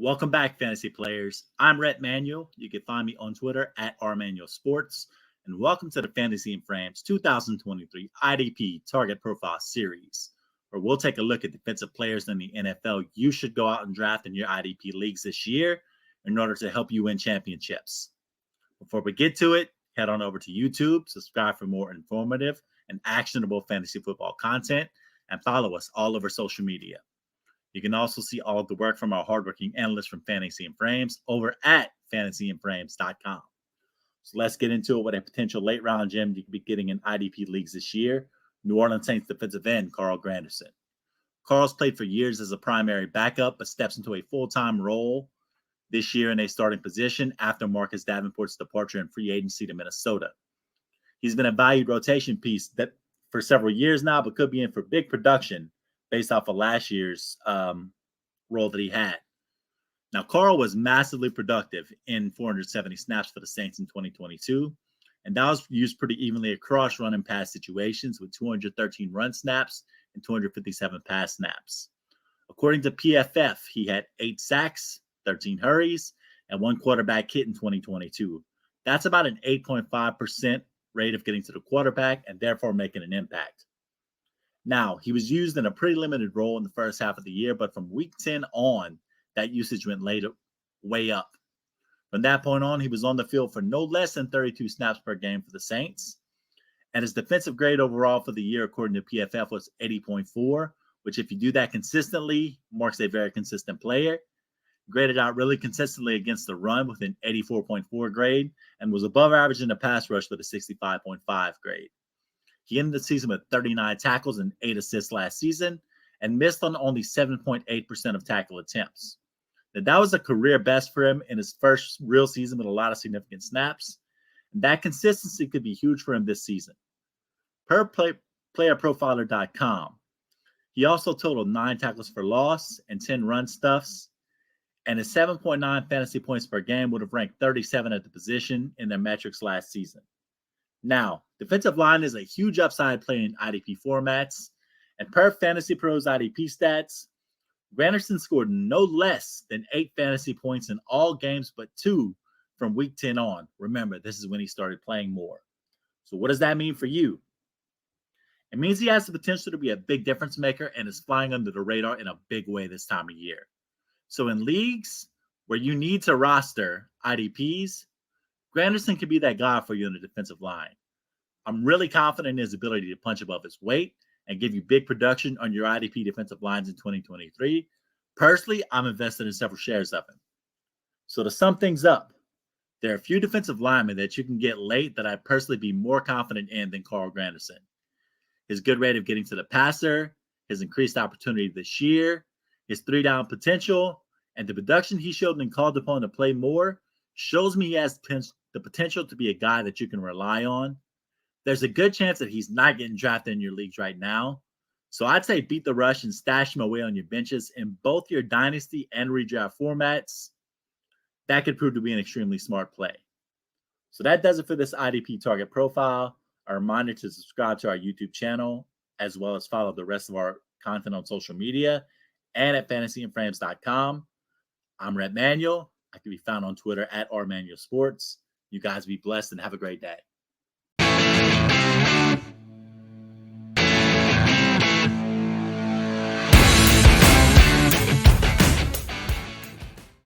Welcome back, fantasy players. I'm Rhett Manuel. You can find me on Twitter at rmanuelsports. And welcome to the Fantasy and Frames 2023 IDP Target Profile Series, where we'll take a look at defensive players in the NFL you should go out and draft in your IDP leagues this year in order to help you win championships. Before we get to it, head on over to YouTube, subscribe for more informative and actionable fantasy football content, and follow us all over social media. You can also see all of the work from our hardworking analysts from Fantasy and Frames over at FantasyandFrames.com. So let's get into it with a potential late-round gem you could be getting in IDP leagues this year, New Orleans Saints defensive end Carl Granderson. Carl's played for years as a primary backup, but steps into a full-time role this year in a starting position after Marcus Davenport's departure in free agency to Minnesota. He's been a valued rotation piece that for several years now, but could be in for big production based off of last year's role that he had. Now, Carl was massively productive in 470 snaps for the Saints in 2022, and that was used pretty evenly across run and pass situations with 213 run snaps and 257 pass snaps. According to PFF, he had 8 sacks, 13 hurries, and 1 quarterback hit in 2022. That's about an 8.5% rate of getting to the quarterback and therefore making an impact. Now, he was used in a pretty limited role in the first half of the year, but from week 10 on, that usage went way up. From that point on, he was on the field for no less than 32 snaps per game for the Saints. And his defensive grade overall for the year, according to PFF, was 80.4, which if you do that consistently, marks a very consistent player. Graded out really consistently against the run with an 84.4 grade and was above average in the pass rush with a 65.5 grade. He ended the season with 39 tackles and 8 assists last season and missed on only 7.8% of tackle attempts. Now, that was a career best for him in his first real season with a lot of significant snaps. And that consistency could be huge for him this season. Per playerprofiler.com, he also totaled 9 tackles for loss and 10 run stuffs. And his 7.9 fantasy points per game would have ranked 37 at the position in their metrics last season. Now, defensive line is a huge upside play in IDP formats, and per Fantasy Pros IDP stats, Granderson scored no less than 8 fantasy points in all games but 2 from week 10 on. Remember, this is when he started playing more. So what does that mean for you? It means he has the potential to be a big difference maker and is flying under the radar in a big way this time of year. So in leagues where you need to roster IDPs, Granderson could be that guy for you in the defensive line. I'm really confident in his ability to punch above his weight and give you big production on your IDP defensive lines in 2023. Personally, I'm invested in several shares of him. So to sum things up, there are a few defensive linemen that you can get late that I'd personally be more confident in than Carl Granderson. His good rate of getting to the passer, his increased opportunity this year, his 3-down potential, and the production he showed when called upon to play more shows me he has the potential to be a guy that you can rely on. There's a good chance that he's not getting drafted in your leagues right now. So I'd say beat the rush and stash him away on your benches in both your Dynasty and Redraft formats. That could prove to be an extremely smart play. So that does it for this IDP target profile. A reminder to subscribe to our YouTube channel, as well as follow the rest of our content on social media and at FantasyandFrames.com. I'm Rhett Manuel. I can be found on Twitter at rmanuelsports. You guys be blessed and have a great day.